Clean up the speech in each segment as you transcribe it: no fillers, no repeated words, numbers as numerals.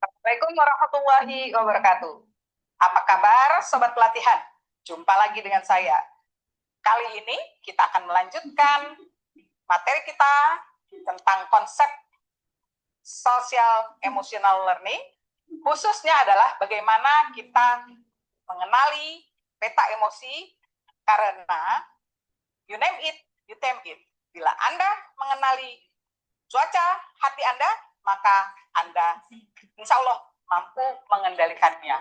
Assalamualaikum warahmatullahi wabarakatuh. Apa kabar Sobat Pelatihan? Jumpa lagi dengan saya. Kali ini kita akan melanjutkan materi kita tentang konsep social emotional learning. Khususnya adalah bagaimana kita mengenali peta emosi, karena you name it, you tame it. Bila Anda mengenali cuaca hati Anda, maka Anda insya Allah mampu mengendalikannya.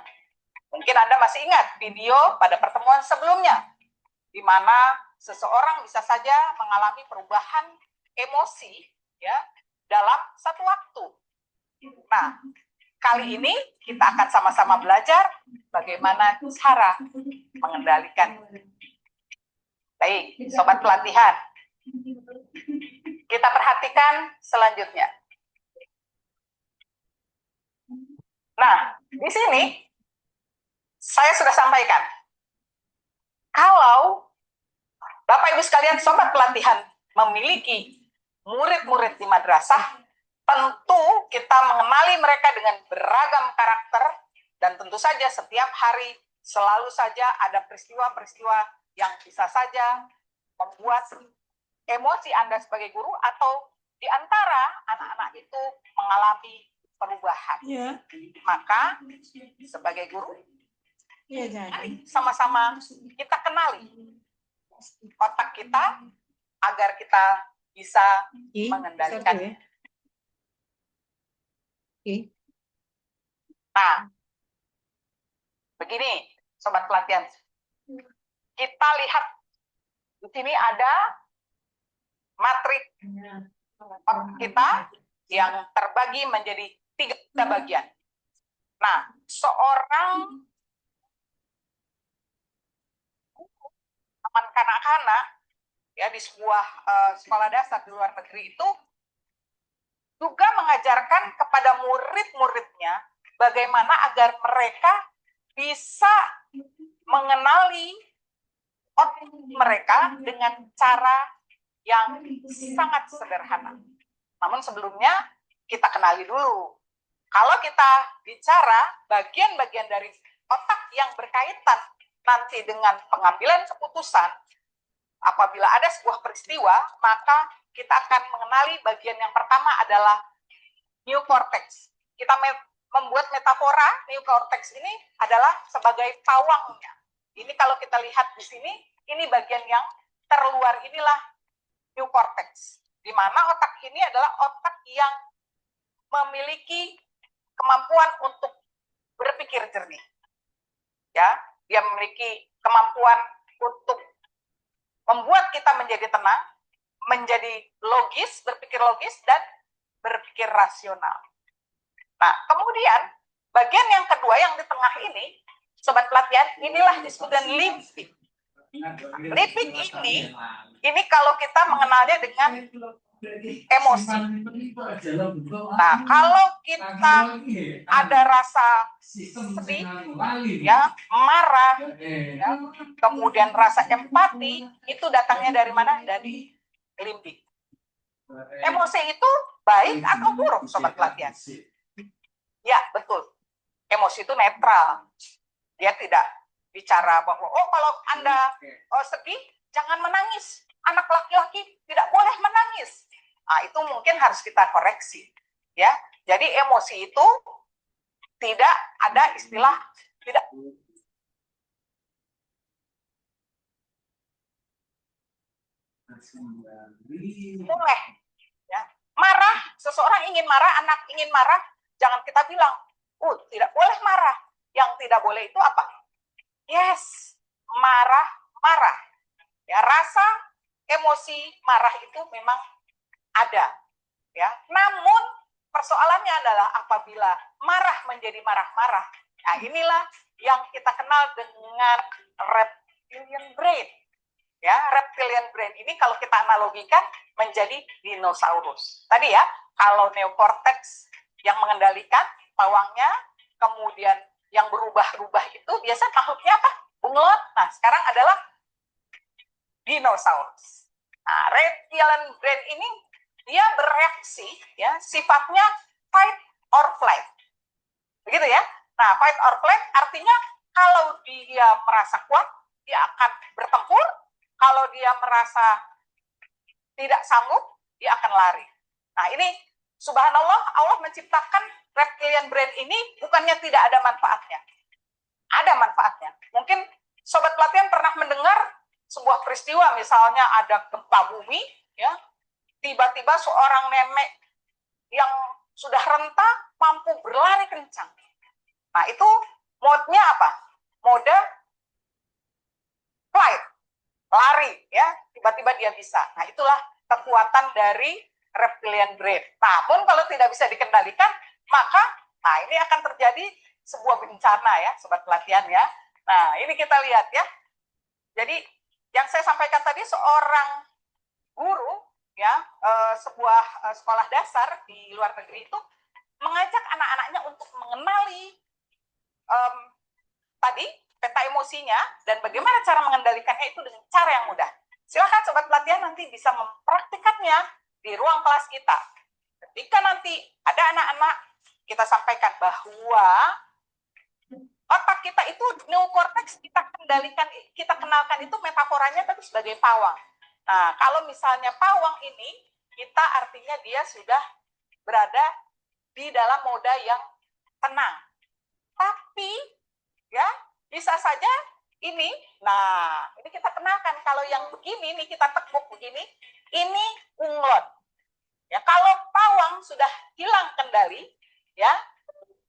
Mungkin Anda masih ingat video pada pertemuan sebelumnya, di mana seseorang bisa saja mengalami perubahan emosi ya dalam satu waktu. Nah, kali ini kita akan sama-sama belajar bagaimana cara mengendalikan. Baik, Sobat Pelatihan, kita perhatikan selanjutnya. Nah, di sini saya sudah sampaikan, kalau Bapak Ibu sekalian Sobat Pelatihan memiliki murid-murid di madrasah, tentu kita mengenali mereka dengan beragam karakter, dan tentu saja setiap hari selalu saja ada peristiwa-peristiwa yang bisa saja membuat emosi Anda sebagai guru atau di antara anak-anak itu mengalami perubahan. Ya. Maka sebagai guru, mari sama-sama kita kenali otak kita agar kita bisa mengendalikan. Nah, begini Sobat Pelatihan, kita lihat di sini ada matrik otak kita yang terbagi menjadi 3 bagian. Nah, seorang teman kanak-kanak ya di sebuah sekolah dasar di luar negeri itu juga mengajarkan kepada murid-muridnya bagaimana agar mereka bisa mengenali otak mereka dengan cara yang sangat sederhana. Namun sebelumnya kita kenali dulu. Kalau kita bicara bagian-bagian dari otak yang berkaitan nanti dengan pengambilan keputusan, apabila ada sebuah peristiwa, maka kita akan mengenali bagian yang pertama adalah neocortex. Kita membuat metafora, neocortex ini adalah sebagai pawangnya. Ini kalau kita lihat di sini, ini bagian yang terluar inilah neocortex, di mana otak ini adalah otak yang memiliki kemampuan untuk berpikir jernih. Ya, dia memiliki kemampuan untuk membuat kita menjadi tenang, menjadi logis, berpikir logis dan berpikir rasional. Nah, kemudian bagian yang kedua yang di tengah ini, Sobat Pelatihan, inilah disebut dengan limbik. Limbik ini kalau kita mengenalnya dengan emosi. Nah, kalau kita ada rasa sedih, ya, marah, ya, kemudian rasa empati, itu datangnya dari mana? Dari limbik. Emosi itu baik atau buruk, Sobat Pelatihan? Ya, betul. Emosi itu netral. Dia tidak bicara bahwa oh kalau Anda sedih jangan menangis, anak laki-laki tidak boleh menangis. Nah, itu mungkin harus kita koreksi, ya. Jadi emosi itu tidak ada istilah tidak boleh, ya. Marah, seseorang ingin marah, anak ingin marah, jangan kita bilang, tidak boleh marah. Yang tidak boleh itu apa? Yes, marah. Ya, rasa emosi marah itu memang ada, ya. Namun persoalannya adalah apabila marah menjadi marah-marah. Nah, inilah yang kita kenal dengan reptilian brain. Ya, reptilian brain ini kalau kita analogikan menjadi dinosaurus. Tadi ya, kalau neokortex yang mengendalikan pawangnya, kemudian yang berubah-ubah itu biasa makhluknya apa? Bunglon. Nah, sekarang adalah dinosaurus. Nah, reptilian brain ini dia bereaksi, ya, sifatnya fight or flight. Begitu ya. Nah, fight or flight artinya kalau dia merasa kuat, dia akan bertempur. Kalau dia merasa tidak sanggup, dia akan lari. Nah, ini subhanallah, Allah menciptakan reptilian brain ini bukannya tidak ada manfaatnya. Ada manfaatnya. Mungkin sobat pelatihan pernah mendengar sebuah peristiwa, misalnya ada gempa bumi, ya, tiba-tiba seorang nenek yang sudah renta mampu berlari kencang. Nah, itu mode-nya apa? Mode flight, lari, ya, tiba-tiba dia bisa. Nah, itulah kekuatan dari reptilian brain. Namun kalau tidak bisa dikendalikan, maka ini akan terjadi sebuah bencana, ya, sobat pelatihan, ya. Nah, ini kita lihat, ya. Jadi yang saya sampaikan tadi, seorang guru, ya, sebuah sekolah dasar di luar negeri itu mengajak anak-anaknya untuk mengenali tadi peta emosinya dan bagaimana cara mengendalikannya itu dengan cara yang mudah. Silakan sobat pelatihan nanti bisa mempraktikannya di ruang kelas kita. Ketika nanti ada anak-anak, kita sampaikan bahwa otak kita itu neokortex kita kendalikan, kita kenalkan itu metaforanya tadi sebagai pawang. Nah, kalau misalnya pawang ini, kita artinya dia sudah berada di dalam mode yang tenang. Tapi, ya, bisa saja ini, nah, ini kita kenalkan, kalau yang begini, nih kita tekuk begini, ini bunglon. Ya, kalau pawang sudah hilang kendali, ya,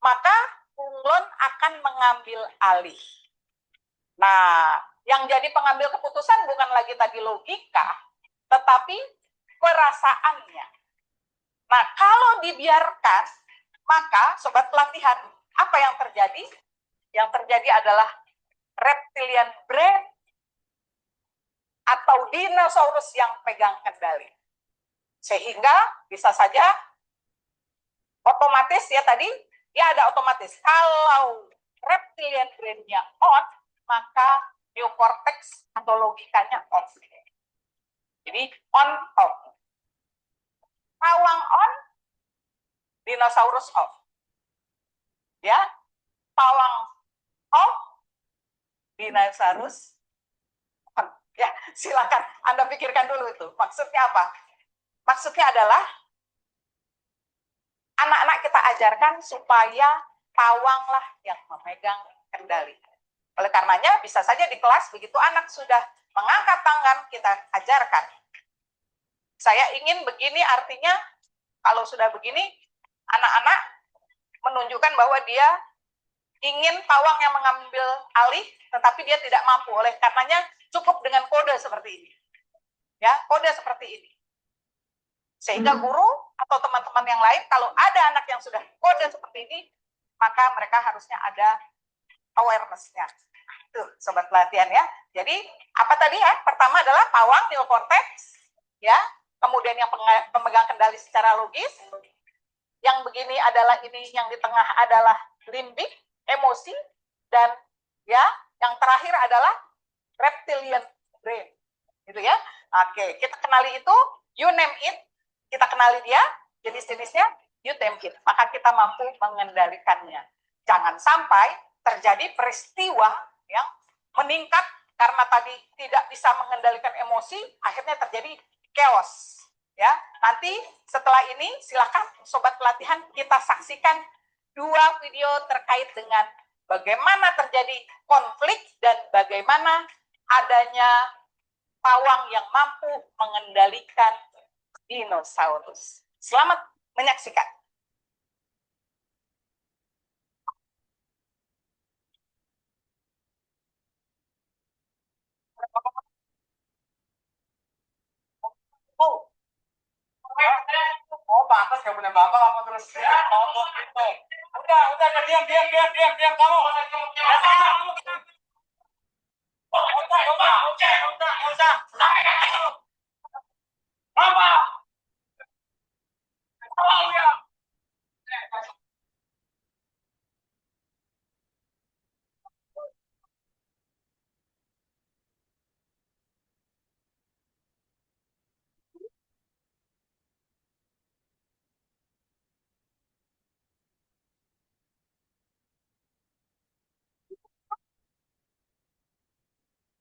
maka bunglon akan mengambil alih. Nah, yang jadi pengambil keputusan bukan lagi tadi logika, tetapi perasaannya. Nah, kalau dibiarkan, maka sobat pelatihan, apa yang terjadi? Yang terjadi adalah reptilian brain atau dinosaurus yang pegang kendali. Sehingga bisa saja otomatis, ya, tadi ya ada otomatis. Kalau reptilian brain-nya on, maka neokortex atau logikanya off. Jadi on off. Pawang on, dinosaurus off. Ya, pawang off, dinosaurus on. Ya, silakan Anda pikirkan dulu itu. Maksudnya apa? Maksudnya adalah anak-anak kita ajarkan supaya pawanglah yang memegang kendali. Oleh karenanya bisa saja di kelas begitu anak sudah mengangkat tangan, kita ajarkan. Saya ingin begini, artinya kalau sudah begini, anak-anak menunjukkan bahwa dia ingin pawang yang mengambil alih, tetapi dia tidak mampu. Oleh karenanya cukup dengan kode seperti ini. Ya, kode seperti ini. Sehingga guru atau teman-teman yang lain, kalau ada anak yang sudah kode seperti ini, maka mereka harusnya ada awareness-nya. Tuh, sobat pelatihan, ya. Jadi, apa tadi, ya? Pertama adalah pawang, neokortex, ya. Kemudian yang pemegang kendali secara logis. Yang begini adalah ini, yang di tengah adalah limbik, emosi, dan ya, yang terakhir adalah reptilian brain. Gitu ya. Oke, kita kenali itu, you name it, kita kenali dia, jenis-jenisnya, you name it. Maka kita mampu mengendalikannya. Jangan sampai terjadi peristiwa yang meningkat karena tadi tidak bisa mengendalikan emosi, akhirnya terjadi chaos. Ya, nanti setelah ini silakan sobat pelatihan kita saksikan 2 video terkait dengan bagaimana terjadi konflik dan bagaimana adanya pawang yang mampu mengendalikan dinosaurus. Selamat menyaksikan. Oh, pantas gak punya bapak apa terus ngomong gitu. Udah, diam kamu. Udah. Apa? Oh, ya.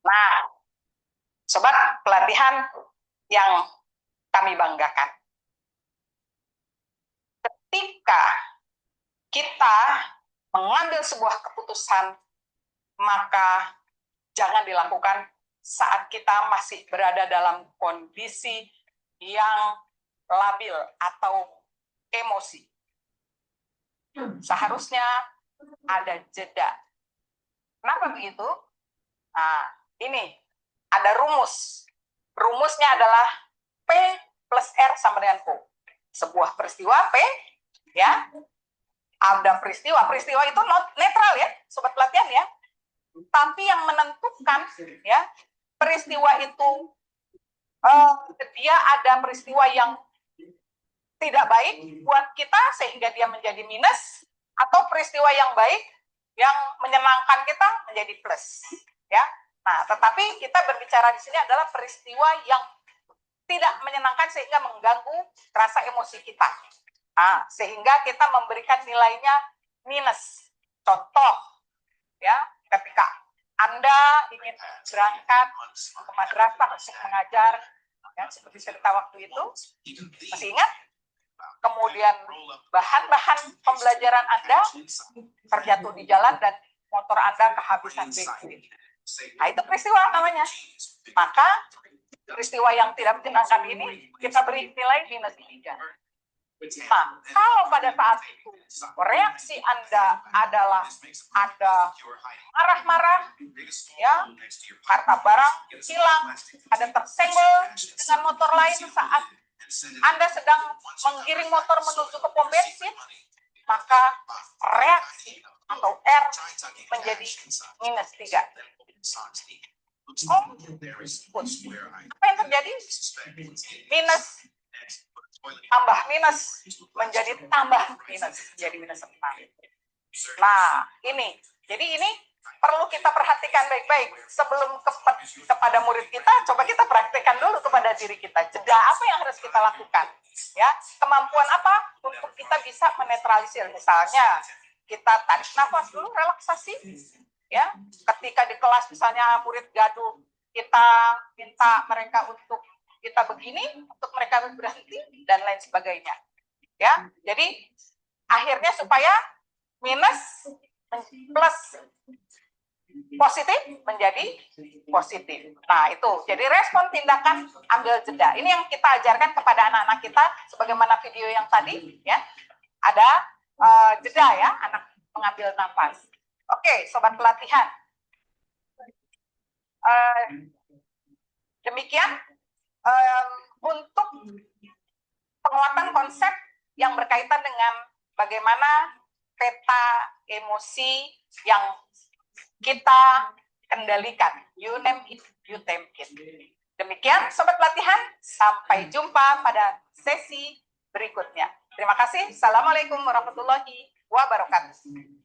Nah, sobat pelatihan yang kami banggakan. Ketika kita mengambil sebuah keputusan, maka jangan dilakukan saat kita masih berada dalam kondisi yang labil atau emosi. Seharusnya ada jeda. Kenapa begitu? Nah, ini ada rumus. Rumusnya adalah P plus R sama dengan O. Sebuah peristiwa P, ya, ada peristiwa itu netral ya, sobat pelatihan ya. Tapi yang menentukan ya peristiwa itu dia ada peristiwa yang tidak baik buat kita sehingga dia menjadi minus, atau peristiwa yang baik yang menyenangkan kita menjadi plus ya. Nah, tetapi kita berbicara di sini adalah peristiwa yang tidak menyenangkan sehingga mengganggu rasa emosi kita. Nah, sehingga kita memberikan nilainya minus. Contoh ya, ketika Anda ingin berangkat ke madrasah untuk mengajar ya, seperti cerita waktu itu, masih ingat? Kemudian bahan-bahan pembelajaran Anda terjatuh di jalan dan motor Anda kehabisan bensin. Nah, itu peristiwa namanya. Maka peristiwa yang tidak menyenangkan ini kita beri nilai minus 3. Nah, kalau pada saat itu reaksi Anda adalah Anda marah-marah, ya, karena barang hilang, Anda tersenggol dengan motor lain saat Anda sedang menggiring motor menuju ke pom bensin, maka reaksi atau R menjadi minus 3. Oh, apa yang terjadi? Minus tambah minus menjadi tambah minus, jadi minus 4. Nah, ini. Jadi ini perlu kita perhatikan baik-baik. Sebelum kepada murid kita, coba kita praktekkan dulu kepada diri kita. Jeda apa yang harus kita lakukan? Ya, kemampuan apa untuk kita bisa menetralisir? Misalnya, kita tarik nafas dulu, relaksasi. Ya, ketika di kelas misalnya murid gaduh, kita minta mereka untuk kita begini, untuk mereka berhenti dan lain sebagainya. Ya, jadi akhirnya supaya minus plus positif menjadi positif. Nah, itu. Jadi respon tindakan ambil jeda. Ini yang kita ajarkan kepada anak-anak kita sebagaimana video yang tadi ya. Ada jeda ya, anak mengambil nafas. Oke, sobat pelatihan. Demikian untuk penguatan konsep yang berkaitan dengan bagaimana peta emosi yang kita kendalikan. You name it, you tame it. Demikian sobat pelatihan, sampai jumpa pada sesi berikutnya. Terima kasih. Assalamualaikum warahmatullahi wabarakatuh.